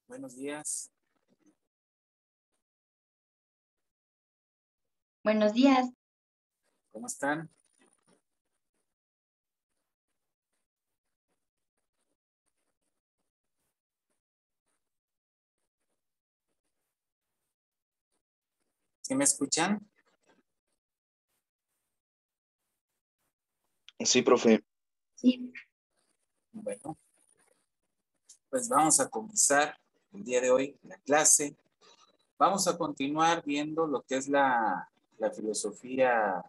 Buenos días. Buenos días. ¿Cómo están? ¿Sí me escuchan? Sí, profe. Sí. Bueno, pues vamos a comenzar el día de hoy la clase. Vamos a continuar viendo lo que es la filosofía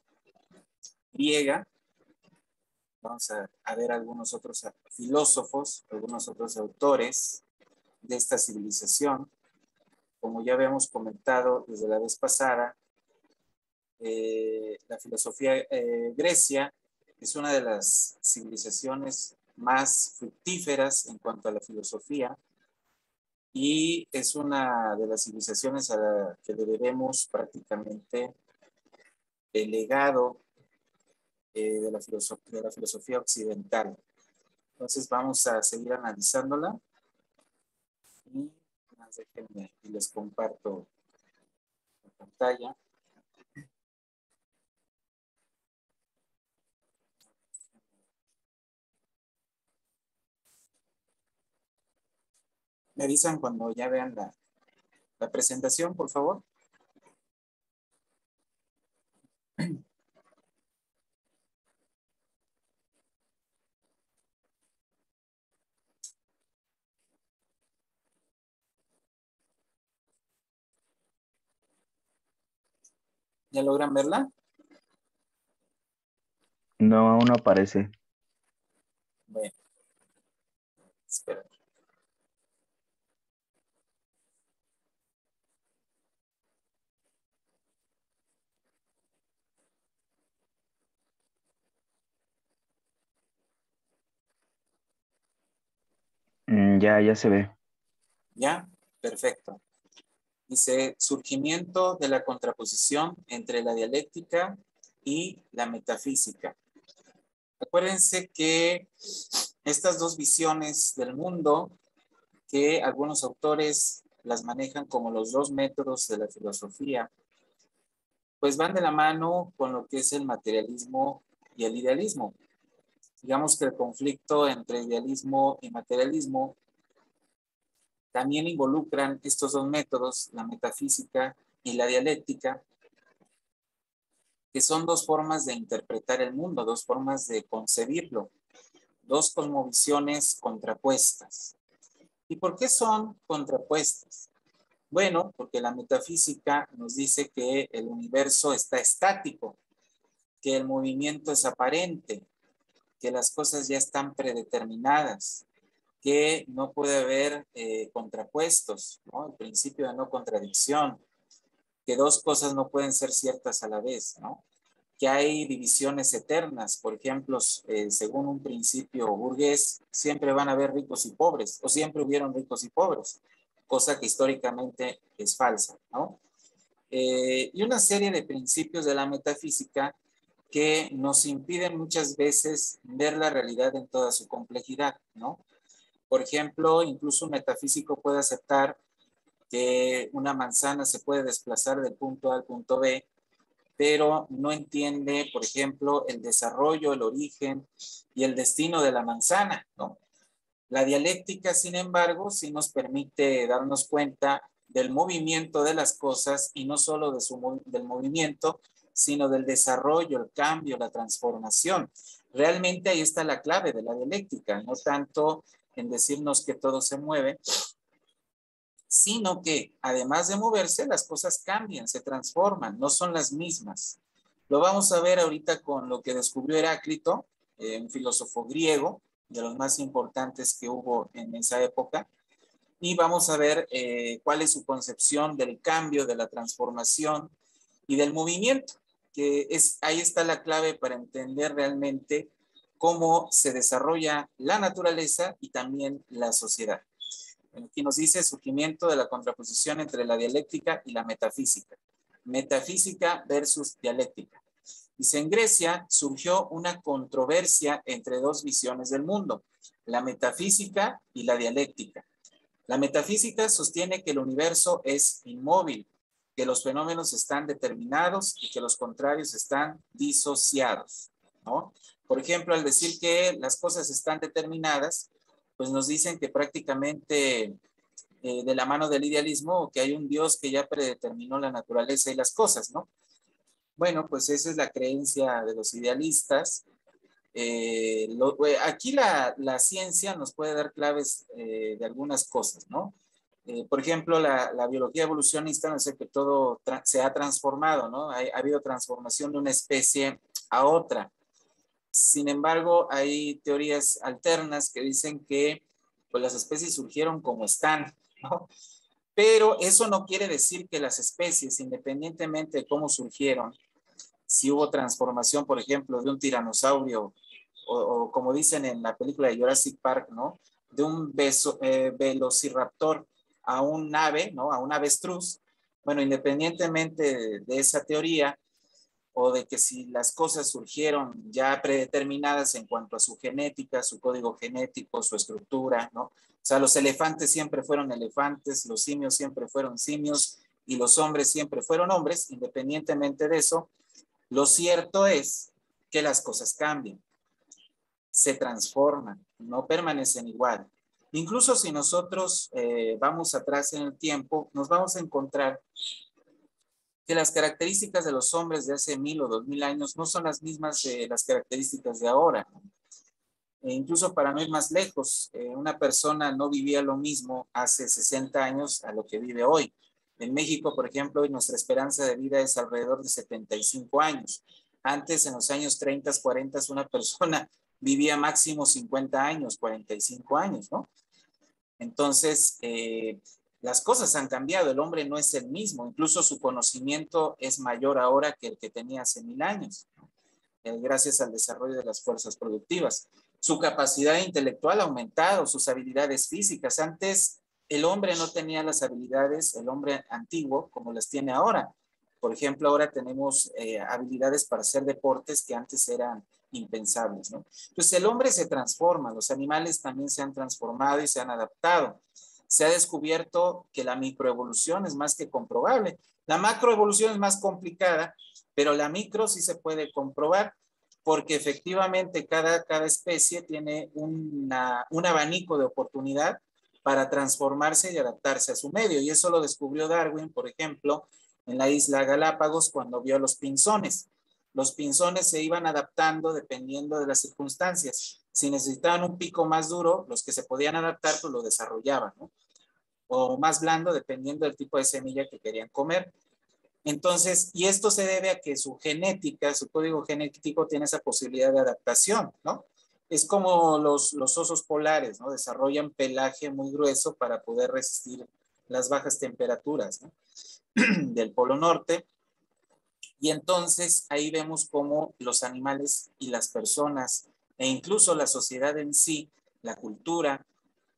griega. Vamos a ver algunos otros filósofos, algunos otros autores de esta civilización. Como ya habíamos comentado desde la vez pasada, la filosofía Grecia es una de las civilizaciones más fructíferas en cuanto a la filosofía y es una de las civilizaciones a la que le debemos prácticamente el legado de la filosofía occidental. Entonces vamos a seguir analizándola y más déjenme y les comparto la pantalla. Me avisan cuando ya vean la presentación, por favor. ¿Ya logran verla? No, aún no aparece. Bueno, espera. Ya se ve. ¿Ya? Perfecto. Dice, surgimiento de la contraposición entre la dialéctica y la metafísica. Acuérdense que estas dos visiones del mundo, que algunos autores las manejan como los dos métodos de la filosofía, pues van de la mano con lo que es el materialismo y el idealismo. Digamos que el conflicto entre idealismo y materialismo también involucran estos dos métodos, la metafísica y la dialéctica, que son dos formas de interpretar el mundo, dos formas de concebirlo, dos cosmovisiones contrapuestas. ¿Y por qué son contrapuestas? Bueno, porque la metafísica nos dice que el universo está estático, que el movimiento es aparente, que las cosas ya están predeterminadas, que no puede haber contrapuestos, ¿no? El principio de no contradicción, que dos cosas no pueden ser ciertas a la vez, ¿no? Que hay divisiones eternas, por ejemplo, según un principio burgués, siempre van a haber ricos y pobres, o siempre hubieron ricos y pobres, cosa que históricamente es falsa, ¿no? Y una serie de principios de la metafísica que nos impiden muchas veces ver la realidad en toda su complejidad, ¿no? Por ejemplo, incluso un metafísico puede aceptar que una manzana se puede desplazar del punto A al punto B, pero no entiende, por ejemplo, el desarrollo, el origen y el destino de la manzana, ¿no? La dialéctica, sin embargo, sí nos permite darnos cuenta del movimiento de las cosas y no solo del movimiento, sino del desarrollo, el cambio, la transformación. Realmente ahí está la clave de la dialéctica, no tanto en decirnos que todo se mueve, sino que además de moverse, las cosas cambian, se transforman, no son las mismas. Lo vamos a ver ahorita con lo que descubrió Heráclito, un filósofo griego, de los más importantes que hubo en esa época, y vamos a ver cuál es su concepción del cambio, de la transformación y del movimiento, que ahí está la clave para entender realmente cómo se desarrolla la naturaleza y también la sociedad. Aquí nos dice surgimiento de la contraposición entre la dialéctica y la metafísica. Metafísica versus dialéctica. Dice, en Grecia surgió una controversia entre dos visiones del mundo, la metafísica y la dialéctica. La metafísica sostiene que el universo es inmóvil, que los fenómenos están determinados y que los contrarios están disociados, ¿no? Por ejemplo, al decir que las cosas están determinadas, pues nos dicen que prácticamente de la mano del idealismo, que hay un Dios que ya predeterminó la naturaleza y las cosas, ¿no? Bueno, pues esa es la creencia de los idealistas. Aquí la ciencia nos puede dar claves de algunas cosas, ¿no? Por ejemplo, la biología evolucionista nos dice que todo se ha transformado, ¿no? Ha habido transformación de una especie a otra. Sin embargo, hay teorías alternas que dicen que pues, las especies surgieron como están, ¿no? Pero eso no quiere decir que las especies, independientemente de cómo surgieron, si hubo transformación, por ejemplo, de un tiranosaurio, o como dicen en la película de Jurassic Park, ¿no? De un velociraptor a un ave, ¿no? A un avestruz. Bueno, independientemente de esa teoría, o de que si las cosas surgieron ya predeterminadas en cuanto a su genética, su código genético, su estructura, ¿no? O sea, los elefantes siempre fueron elefantes, los simios siempre fueron simios y los hombres siempre fueron hombres, independientemente de eso, lo cierto es que las cosas cambian, se transforman, no permanecen igual. Incluso si nosotros vamos atrás en el tiempo, nos vamos a encontrar que las características de los hombres de hace 1000 o 2000 años no son las mismas de las características de ahora. Incluso para no ir más lejos, una persona no vivía lo mismo hace 60 años a lo que vive hoy. En México, por ejemplo, hoy nuestra esperanza de vida es alrededor de 75 años. Antes, en los años 30, 40, una persona vivía máximo 50 años, 45 años, ¿no? Entonces, las cosas han cambiado, el hombre no es el mismo, incluso su conocimiento es mayor ahora que el que tenía hace 1000 años, ¿no? Gracias al desarrollo de las fuerzas productivas. Su capacidad intelectual ha aumentado, sus habilidades físicas. Antes el hombre no tenía las habilidades, el hombre antiguo, como las tiene ahora. Por ejemplo, ahora tenemos habilidades para hacer deportes que antes eran impensables, ¿no? Entonces el hombre se transforma, los animales también se han transformado y se han adaptado. Se ha descubierto que la microevolución es más que comprobable. La macroevolución es más complicada, pero la micro sí se puede comprobar porque efectivamente cada especie tiene un abanico de oportunidad para transformarse y adaptarse a su medio. Y eso lo descubrió Darwin, por ejemplo, en la isla Galápagos cuando vio los pinzones. Los pinzones se iban adaptando dependiendo de las circunstancias. Si necesitaban un pico más duro, los que se podían adaptar, pues lo desarrollaban, ¿no? O más blando, dependiendo del tipo de semilla que querían comer. Entonces, y esto se debe a que su genética, su código genético tiene esa posibilidad de adaptación, ¿no? Es como los osos polares, ¿no? Desarrollan pelaje muy grueso para poder resistir las bajas temperaturas, ¿no? Del Polo Norte. Y entonces ahí vemos cómo los animales y las personas e incluso la sociedad en sí, la cultura,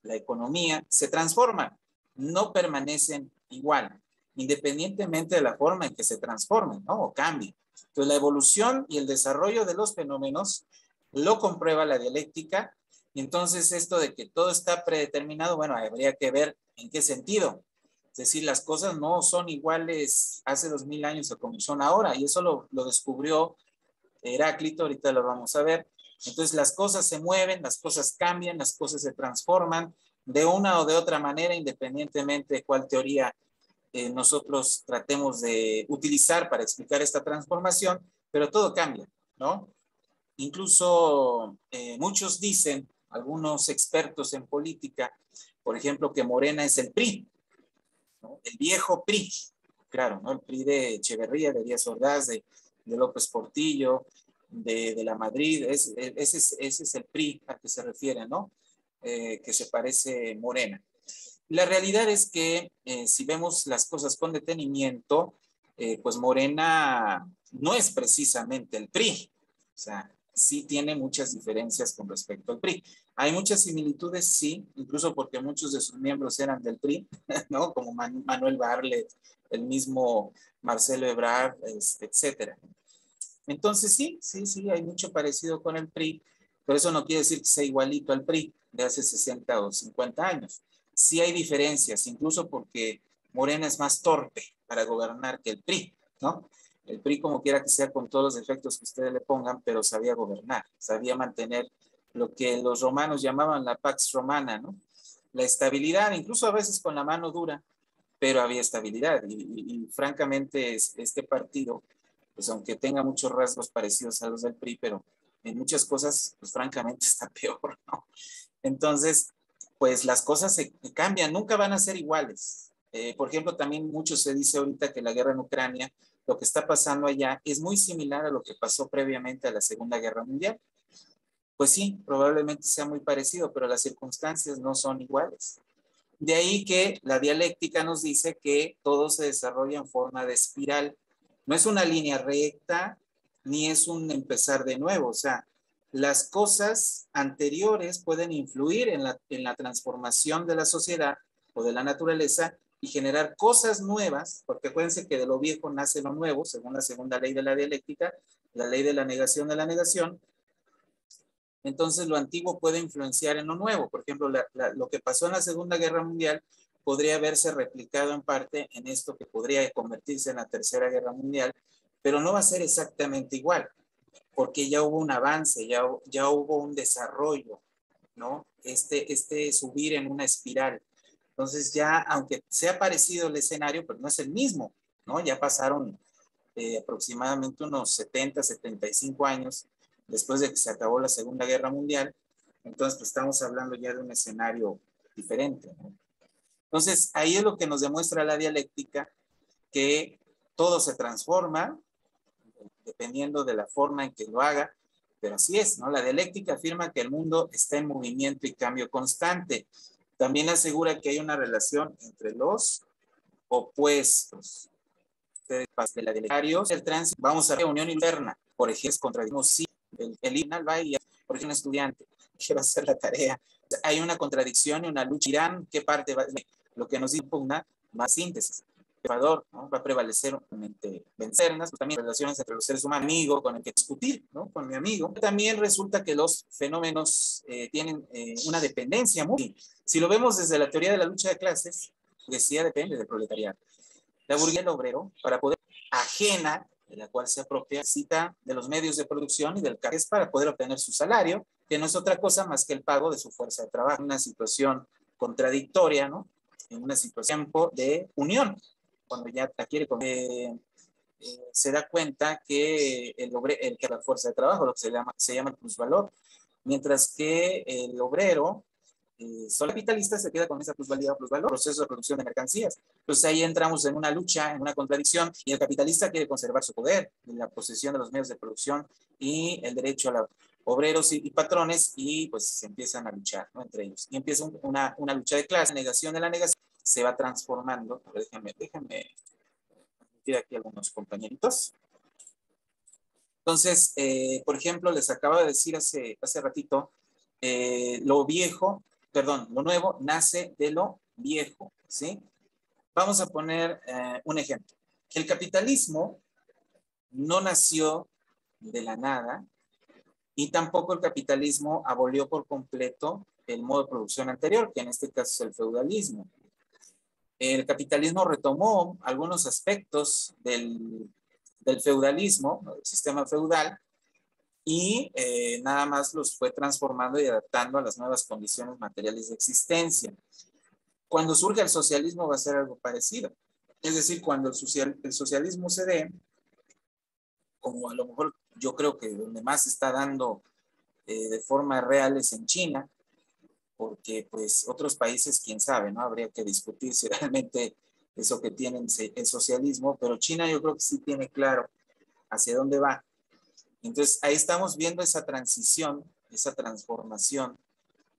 la economía, se transforman, no permanecen igual, independientemente de la forma en que se transformen, ¿no? O cambien. Entonces la evolución y el desarrollo de los fenómenos lo comprueba la dialéctica. Y entonces esto de que todo está predeterminado, bueno, habría que ver en qué sentido. Es decir, las cosas no son iguales hace 2000 años o como son ahora, y eso lo descubrió Heráclito, ahorita lo vamos a ver. Entonces las cosas se mueven, las cosas cambian, las cosas se transforman de una o de otra manera, independientemente de cuál teoría nosotros tratemos de utilizar para explicar esta transformación, pero todo cambia, ¿no? Incluso muchos dicen, algunos expertos en política, por ejemplo, que Morena es el PRI, ¿no? El viejo PRI, claro, ¿no? El PRI de Echeverría, de Díaz Ordaz, de López Portillo, de la Madrid, ese es el PRI al que se refiere, ¿no? Que se parece Morena. La realidad es que si vemos las cosas con detenimiento, pues Morena no es precisamente el PRI, o sea, sí tiene muchas diferencias con respecto al PRI. Hay muchas similitudes, sí, incluso porque muchos de sus miembros eran del PRI, ¿no? Como Manuel Barlet, el mismo Marcelo Ebrard, etcétera. Entonces sí, hay mucho parecido con el PRI, pero eso no quiere decir que sea igualito al PRI de hace 60 o 50 años. sí hay diferencias, incluso porque Morena es más torpe para gobernar que el PRI, ¿no? El PRI, como quiera que sea, con todos los defectos que ustedes le pongan, pero sabía gobernar, sabía mantener lo que los romanos llamaban la pax romana, ¿no? La estabilidad, incluso a veces con la mano dura, pero había estabilidad. Y francamente, este partido, pues aunque tenga muchos rasgos parecidos a los del PRI, pero en muchas cosas, pues francamente está peor, ¿no? Entonces, pues las cosas se cambian, nunca van a ser iguales. Por ejemplo, también mucho se dice ahorita que la guerra en Ucrania, lo que está pasando allá es muy similar a lo que pasó previamente a la Segunda Guerra Mundial. Pues sí, probablemente sea muy parecido, pero las circunstancias no son iguales. De ahí que la dialéctica nos dice que todo se desarrolla en forma de espiral. No es una línea recta, ni es un empezar de nuevo. O sea, las cosas anteriores pueden influir en la transformación de la sociedad o de la naturaleza y generar cosas nuevas, porque acuérdense que de lo viejo nace lo nuevo, según la segunda ley de la dialéctica, la ley de la negación de la negación. Entonces lo antiguo puede influenciar en lo nuevo. Por ejemplo, lo que pasó en la Segunda Guerra Mundial podría haberse replicado en parte en esto que podría convertirse en la Tercera Guerra Mundial, pero no va a ser exactamente igual, porque ya hubo un avance, ya hubo un desarrollo, ¿no? Este subir en una espiral. Entonces ya, aunque sea parecido el escenario, pero no es el mismo, ¿no? Ya pasaron aproximadamente unos 70, 75 años después de que se acabó la Segunda Guerra Mundial. Entonces, pues estamos hablando ya de un escenario diferente, ¿no? Entonces, ahí es lo que nos demuestra la dialéctica, que todo se transforma dependiendo de la forma en que lo haga, pero así es, ¿no? La dialéctica afirma que el mundo está en movimiento y cambio constante. También asegura que hay una relación entre los opuestos. De la dialéctica, el tránsito, vamos a ver unión interna, por ejemplo, contradicimos sí, el himnal va y, por ejemplo, un estudiante que va a hacer la tarea, hay una contradicción y una lucha, dirán qué parte va, lo que nos impugna, más síntesis. El Ecuador, ¿no? Va a prevalecer vencernas, pues también relaciones entre los seres humanos, amigo con el que discutir, ¿no? Con mi amigo. También resulta que los fenómenos tienen una dependencia muy. Si lo vemos desde la teoría de la lucha de clases, decía depende del proletariado. La burguesía del obrero, para poder ajena, de la cual se apropia, necesita de los medios de producción y del capital para poder obtener su salario, que no es otra cosa más que el pago de su fuerza de trabajo. Una situación contradictoria, ¿no? En una situación de unión, cuando ya adquiere, se da cuenta que el que la fuerza de trabajo, lo que se llama el plusvalor, mientras que el obrero solo el capitalista se queda con esa plusvalía o plusvalor, proceso de producción de mercancías. Entonces ahí entramos en una lucha, en una contradicción, y el capitalista quiere conservar su poder, la posesión de los medios de producción y el derecho a los obreros y patrones, y pues se empiezan a luchar, ¿no? Entre ellos. Y empieza una lucha de clase, negación de la negación, se va transformando. A ver, déjame meter aquí algunos compañeritos. Entonces, por ejemplo, les acabo de decir hace ratito, lo viejo, perdón, lo nuevo nace de lo viejo, ¿sí? Vamos a poner un ejemplo. El capitalismo no nació de la nada y tampoco el capitalismo abolió por completo el modo de producción anterior, que en este caso es el feudalismo. El capitalismo retomó algunos aspectos del feudalismo, del sistema feudal, y nada más los fue transformando y adaptando a las nuevas condiciones materiales de existencia. Cuando surge el socialismo va a ser algo parecido. Es decir, cuando el socialismo se dé, como a lo mejor yo creo que donde más se está dando de forma real es en China, porque pues otros países, quién sabe, ¿no? Habría que discutir si realmente eso que tienen es socialismo, pero China yo creo que sí tiene claro hacia dónde va. Entonces, ahí estamos viendo esa transición, esa transformación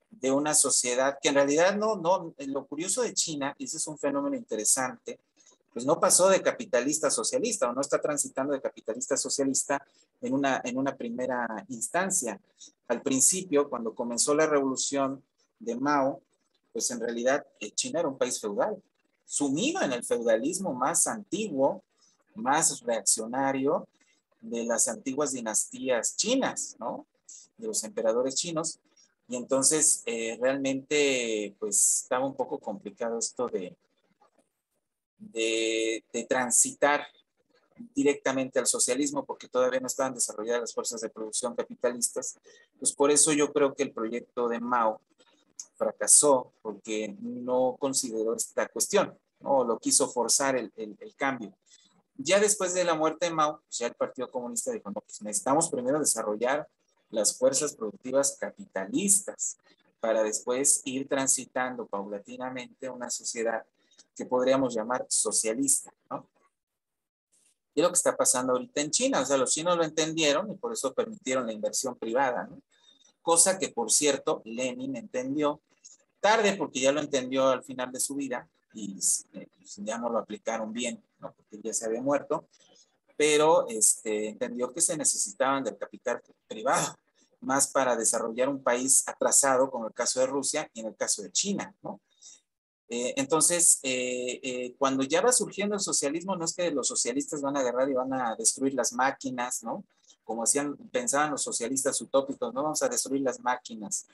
de una sociedad que en realidad lo curioso de China, y ese es un fenómeno interesante, pues no pasó de capitalista a socialista, o no está transitando de capitalista a socialista en una primera instancia. Al principio, cuando comenzó la revolución de Mao, pues en realidad China era un país feudal, sumido en el feudalismo más antiguo, más reaccionario, de las antiguas dinastías chinas, ¿no? De los emperadores chinos. Y entonces realmente pues estaba un poco complicado esto de transitar directamente al socialismo porque todavía no estaban desarrolladas las fuerzas de producción capitalistas. Pues por eso yo creo que el proyecto de Mao fracasó porque no consideró esta cuestión, ¿no? Lo quiso forzar el cambio. Ya después de la muerte de Mao, pues ya el Partido Comunista dijo, no, pues necesitamos primero desarrollar las fuerzas productivas capitalistas para después ir transitando paulatinamente una sociedad que podríamos llamar socialista, ¿no? Y lo que está pasando ahorita en China, o sea, los chinos lo entendieron y por eso permitieron la inversión privada, ¿no? Cosa que, por cierto, Lenin entendió tarde porque ya lo entendió al final de su vida y pues, ya no lo aplicaron bien, ¿no? Porque ya se había muerto, pero entendió que se necesitaban del capital privado, más para desarrollar un país atrasado, como el caso de Rusia y en el caso de China, ¿no? Entonces, cuando ya va surgiendo el socialismo, no es que los socialistas van a agarrar y van a destruir las máquinas, ¿no? Como pensaban los socialistas utópicos, no vamos a destruir las máquinas,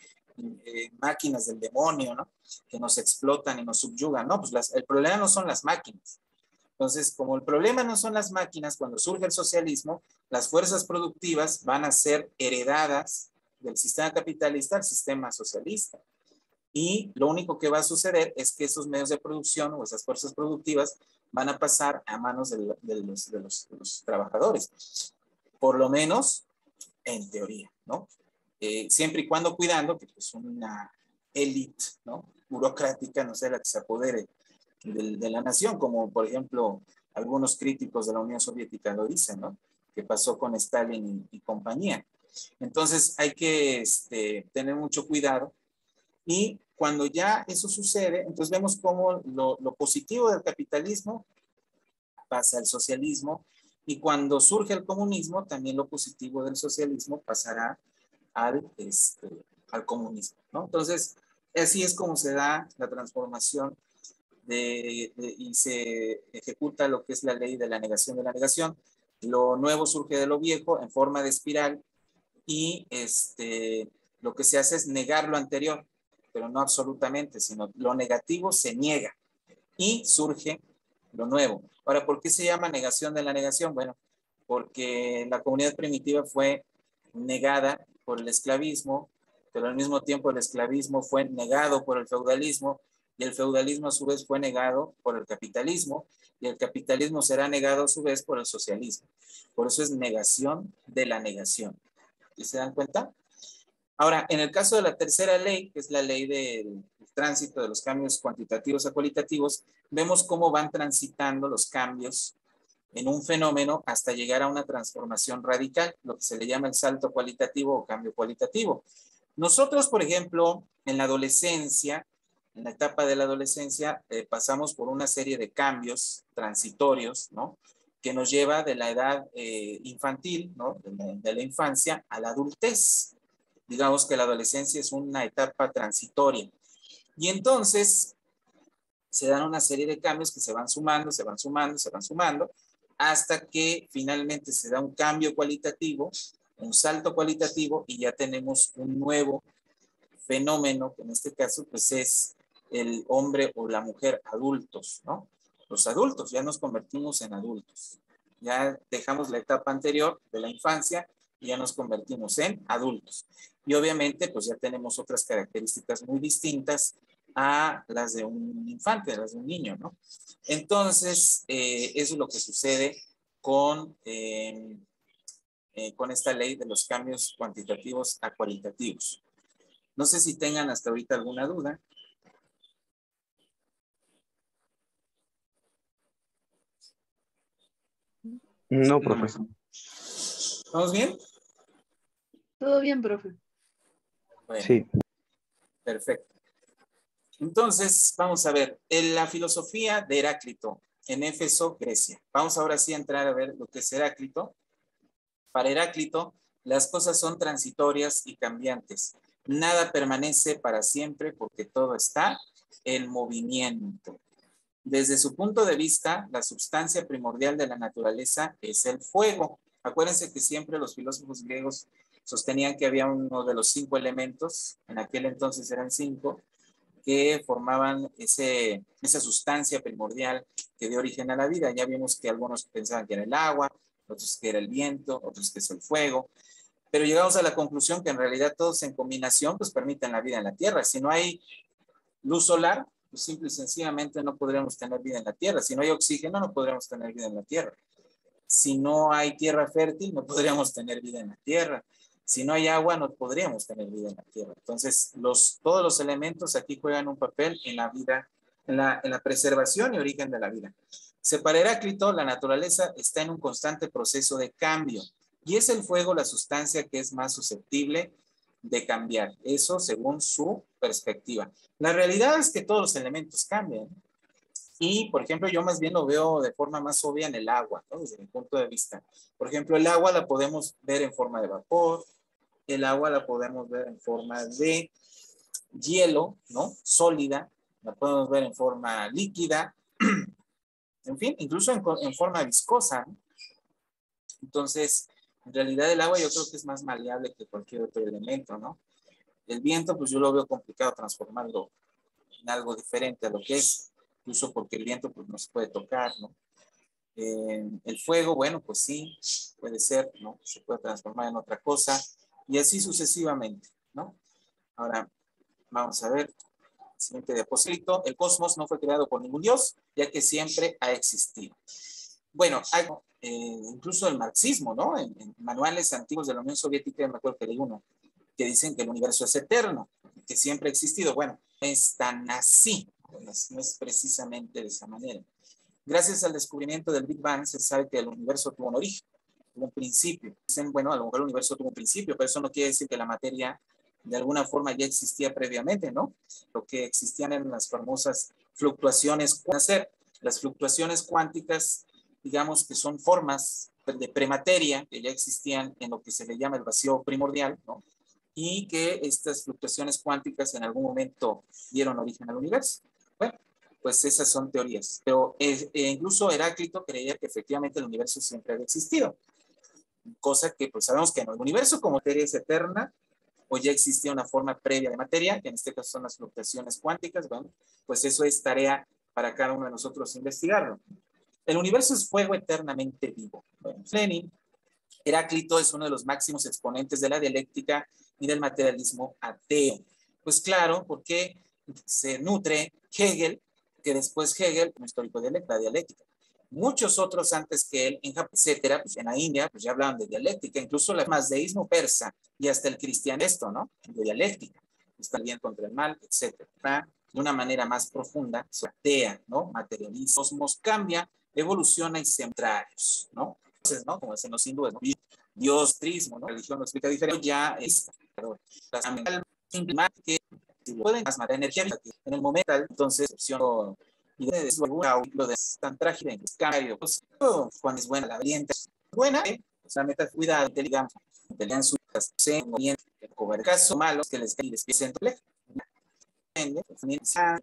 máquinas del demonio, ¿no? Que nos explotan y nos subyugan. No, pues el problema no son las máquinas. Entonces, como el problema no son las máquinas, cuando surge el socialismo, las fuerzas productivas van a ser heredadas del sistema capitalista al sistema socialista. Y lo único que va a suceder es que esos medios de producción o esas fuerzas productivas van a pasar a manos de los trabajadores. Por lo menos en teoría, ¿no? Siempre y cuando cuidando que pues una élite, ¿no? Burocrática no sea la que se apodere de la nación, como por ejemplo algunos críticos de la Unión Soviética lo dicen, ¿no? Que pasó con Stalin y compañía. Entonces hay que tener mucho cuidado y cuando ya eso sucede, entonces vemos cómo lo positivo del capitalismo pasa al socialismo y cuando surge el comunismo, también lo positivo del socialismo pasará al comunismo, ¿no? Entonces, así es como se da la transformación y se ejecuta lo que es la ley de la negación de la negación. Lo nuevo surge de lo viejo en forma de espiral y lo que se hace es negar lo anterior, pero no absolutamente, sino lo negativo se niega y surge lo nuevo. Ahora, ¿por qué se llama negación de la negación? Bueno, porque la comunidad primitiva fue negada por el esclavismo, pero al mismo tiempo el esclavismo fue negado por el feudalismo y el feudalismo a su vez fue negado por el capitalismo y el capitalismo será negado a su vez por el socialismo. Por eso es negación de la negación. ¿Sí se dan cuenta? Ahora, en el caso de la tercera ley, que es la ley del tránsito de los cambios cuantitativos a cualitativos, vemos cómo van transitando los cambios en un fenómeno hasta llegar a una transformación radical, lo que se le llama el salto cualitativo o cambio cualitativo. Nosotros, por ejemplo, en la adolescencia, en la etapa de la adolescencia, pasamos por una serie de cambios transitorios, ¿no? Que nos lleva de la edad infantil, ¿no? De la infancia a la adultez. Digamos que la adolescencia es una etapa transitoria. Y entonces se dan una serie de cambios que se van sumando, se van sumando, se van sumando, hasta que finalmente se da un cambio cualitativo, un salto cualitativo y ya tenemos un nuevo fenómeno, que en este caso pues es el hombre o la mujer adultos, ¿no? Los adultos, ya nos convertimos en adultos. Ya dejamos la etapa anterior de la infancia y ya nos convertimos en adultos. Y obviamente pues ya tenemos otras características muy distintas a las de un infante, a las de un niño, ¿no? Entonces, eso es lo que sucede con esta ley de los cambios cuantitativos a cualitativos. No sé si tengan hasta ahorita alguna duda. No, profe. ¿Vamos bien? Todo bien, profe. Bueno, Sí. perfecto. Entonces, vamos a ver, en la filosofía de Heráclito, en Éfeso, Grecia. Vamos ahora sí a entrar a ver lo que es Heráclito. Para Heráclito, las cosas son transitorias y cambiantes. Nada permanece para siempre porque todo está en movimiento. Desde su punto de vista, la sustancia primordial de la naturaleza es el fuego. Acuérdense que siempre los filósofos griegos sostenían que había uno de los 5 elementos, en aquel entonces eran 5, que formaban esa sustancia primordial que dio origen a la vida. Ya vimos que algunos pensaban que era el agua, otros que era el viento, otros que es el fuego, pero llegamos a la conclusión que en realidad todos en combinación pues permiten la vida en la Tierra. Si no hay luz solar, pues simple y sencillamente no podríamos tener vida en la Tierra. Si no hay oxígeno, no podríamos tener vida en la Tierra. Si no hay tierra fértil, no podríamos tener vida en la Tierra. Si no hay agua, no podríamos tener vida en la Tierra. Entonces, todos los elementos aquí juegan un papel en la vida, en la preservación y origen de la vida. Para Heráclito, la naturaleza está en un constante proceso de cambio y es el fuego la sustancia que es más susceptible de cambiar. Eso según su perspectiva. La realidad es que todos los elementos cambian. Y, por ejemplo, yo más bien lo veo de forma más obvia en el agua, ¿no? Desde mi punto de vista. Por ejemplo, el agua la podemos ver en forma de vapor, el agua la podemos ver en forma de hielo, ¿no? Sólida, la podemos ver en forma líquida, en fin, incluso en forma viscosa, ¿no? Entonces, en realidad el agua yo creo que es más maleable que cualquier otro elemento, ¿no? El viento, pues yo lo veo complicado transformarlo en algo diferente a lo que es, incluso porque el viento pues no se puede tocar, ¿no? El fuego, bueno, pues sí, puede ser, ¿no? Se puede transformar en otra cosa y así sucesivamente, ¿no? Ahora, vamos a ver, siguiente diapositiva. El cosmos no fue creado por ningún dios, ya que siempre ha existido. Bueno, hay, incluso el marxismo, ¿no? En manuales antiguos de la Unión Soviética, me acuerdo que leí uno, que dicen que el universo es eterno, que siempre ha existido. Bueno, no es tan así, no es precisamente de esa manera. Gracias al descubrimiento del Big Bang se sabe que el universo tuvo un origen, tuvo un principio. Dicen, bueno, a lo mejor el universo tuvo un principio, pero eso no quiere decir que la materia de alguna forma ya existía previamente, ¿no? Lo que existían eran las famosas fluctuaciones. Las fluctuaciones cuánticas, digamos que son formas de premateria que ya existían en lo que se le llama el vacío primordial, ¿no? Y que estas fluctuaciones cuánticas en algún momento dieron origen al universo. Bueno, pues esas son teorías. Pero incluso Heráclito creía que efectivamente el universo siempre había existido. Cosa que pues sabemos que no. El universo como materia es eterna, o ya existía una forma previa de materia, que en este caso son las fluctuaciones cuánticas. Bueno, pues eso es tarea para cada uno de nosotros investigarlo. El universo es fuego eternamente vivo. Bueno, Lenin, Heráclito es uno de los máximos exponentes de la dialéctica y del materialismo ateo. Pues claro, porque se nutre Hegel, que después Hegel, un histórico de la dialéctica. Muchos otros antes que él, en Japón, etcétera, pues en la India, pues ya hablaban de dialéctica, incluso el mazdeísmo persa y hasta el cristianismo, ¿no? De dialéctica. Está el bien contra el mal, etcétera. De una manera más profunda, atea, ¿no? Materialismo, cosmos cambia, evoluciona y centrarios, ¿no? Entonces, ¿no? Como dicen los hindúes, ¿no? Dios, trismo, ¿no? Religión lo explica diferente, ya es que pueden plasmar energía en el momento, entonces, opción y de lo de tan trágico en cambio, pues, cuando es buena la valiente, buena, la meta cuidado, digamos, pelean sus el cober caso malos que les empiecen a